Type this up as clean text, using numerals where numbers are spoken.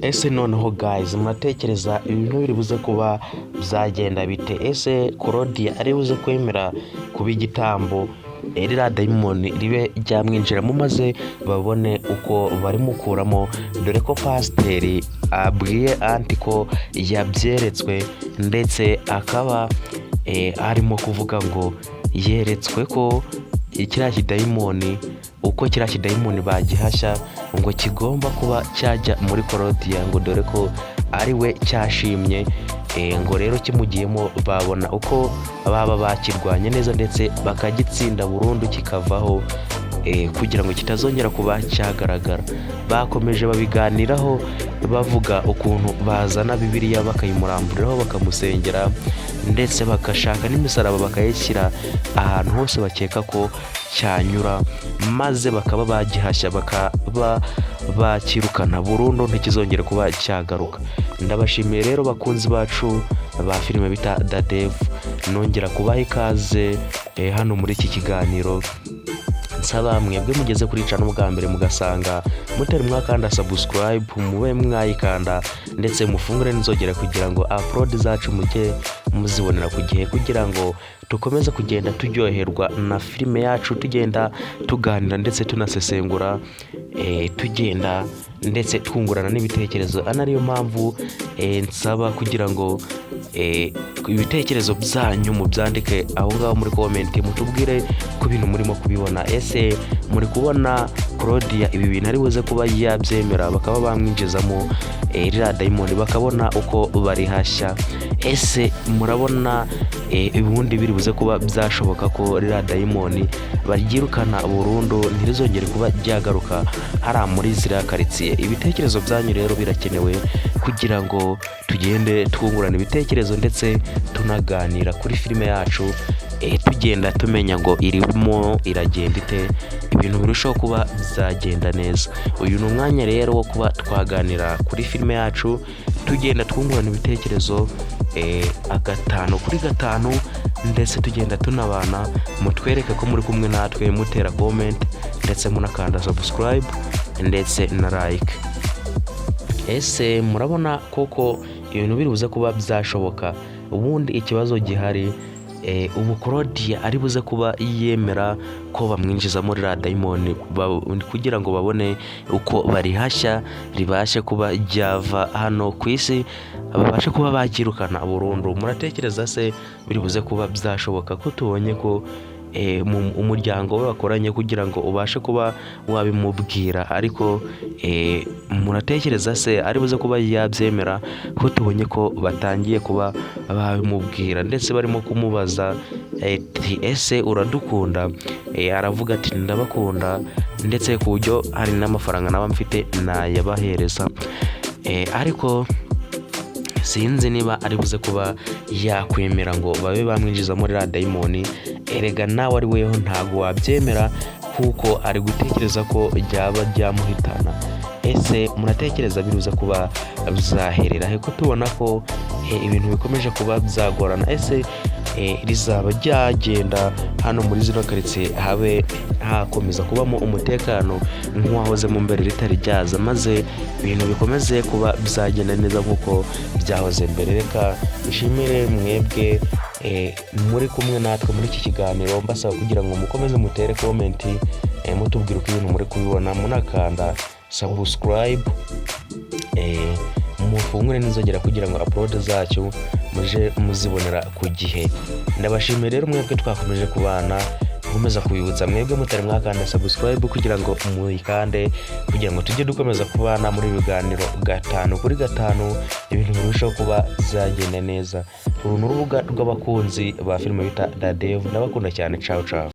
Ese noneho guys, muratekereza ibintu biri buze kuba byagenda bite? Ese Claudia ari buze kwemera kuba igitambo ririya dayimoni ribe ryamwinjiramo maze babone uko barimukuramo, dore ko pasiteri abwiye anti ko yabyeretswe ndetse akaba arimo kuvuga ngo yeretswe ko kiriya kidayimoni, uko kiriya kidayimoni bagihashya ngo kigomba kuba cyajya muri Claudia, ngo dore ko ari we cyashimye, ngo rero kimugiyemo babona uko baba bakirwanya neza ndetse bakagitsinda burundu kikavaho, kugira ngo kitazongera kuba cyagaragara. Bakomeje babiganiraho bavuga ukuntu bazana Bibiliya bakayimuramburaho bakamusengera ndetse bagashaka n'imisaraba bakayishyira ahantu hose bakeka ko cyanyura, maze bakaba bagihashya bakaba bakirukana burundu ntikizongere kuba cyagaruka. Ndabashimiye rero bakunzi bacu ba filime bita The Devil, nongera kubaha ikaze hano muri iki kiganiro. Nsaba mwebwe mugeze kuri channel bwa mbere mugasanga mutari mwakanda subscribe, mube mwayikanda ndetse mufungure n'inzogera kugira ngo upload zacu mujye muzibonera ku gihe, kugira ngo dukomeze kugenda turyoherwa na filime yacu, tugenda tuganira ndetse tunasesengura, tugenda ndetse twungurana n'ibitekerezo. Anariyo mpamvu nsaba kugira ngo ibitekerezo byanyu mubyandike aho ngaho muri comment, mutubwire ko ibintu murimo kubibona. Ese muri kubona Claudia ibi bintu ari buze kuba yabyemera bakaba bamwinjizamo ririya dayimoni bakabona uko barihashya? Ese murabona ubundi biri buze kuba byashoboka ko ririya dayimoni baryirukana burundu ntirizongere kuba ryagaruka hariya muri ziriya karitsiye? Ibitekerezo byanyu rero birakenewe kugira ngo tugende twungurana ibitekerezo ndetse tunaganira kuri filime yacu, tugenda tumenya ngo irimo iragenda ite, ibintu birushaho kuba bizagenda neza. Uyu ni umwanya rero wo kuba twaganira kuri filime yacu, tugenda twungurana ibitekerezo 5 kuri 5 ndetse tugenda tunabana, mutwereke ko muri kumwe natwe, mutera comment ndetse munakanda subscribe ndetse na like. Ese murabona koko ibintu biri buze kuba byashoboka? Ubundi ikibazo gihari, ubu Claudia ari buze kuba yemera ko bamwinjiza muri ririya dayimoni kugira ngo babone uko barihashya ribashe kuba ryava hano ku isi, babashe kuba bakirukana burundu? Muratekereza se biri buze kuba byashoboka ko tubonye ko umuryango we bakoranye kugira ngo ubashe kuba wabimubwira? Ariko muratekereza se ari buze kuba yabyemera ko tubonye ko batangiye kuba babimubwira ndetse barimo kumubaza ese uradukunda? Aravuga ati ndabakunda ndetse ku buryo hari n'amafaranga naba mfite nayabahereza, ariko sinzi niba ari buze kuba yakwemera ngo babe bamwinjiza muri ririya dayimoni. Erega nawe ari weho ntago wabyemera kuko ari gutekereza ko ryaba ryamuhitana. Ese muratekereza biruza kuba bizaherera he ko tubona ko ibintu bikomeje kuba byagorana? Ese rizaba ryagenda hano muri zino karitsiye habe hakomeza kubamo umutekano nk'uwahoze mu mbere ritari ryaza, maze ibintu bikomeze kuba bizagenda neza nk'uko byahoze mbere? Reka dushimire mwebwe muri kumwe natwe muri iki kiganiro, mbasaba kugira ngo mukomeze mutere comment, mutubwire uko ibintu muri kubibona, munakanda subscribe, mufungure n'inzogera kugira ngo upload zacu muje muzibonera ku gihe. Ndabashimiye rero mwebwe twakomeje kubana, nkomeza kubibutsa mwebwe mutari mwakanda subscribe kugira ngo muyikande, kugira ngo tujye dukomeza kubana muri ibiganiro 5 kuri 5, ibintu birushaho kuba byagenda neza. Uru ni urubuga rw'abakunzi ba filime bita The Devil, ndabakunda cyane. Ciao ciao.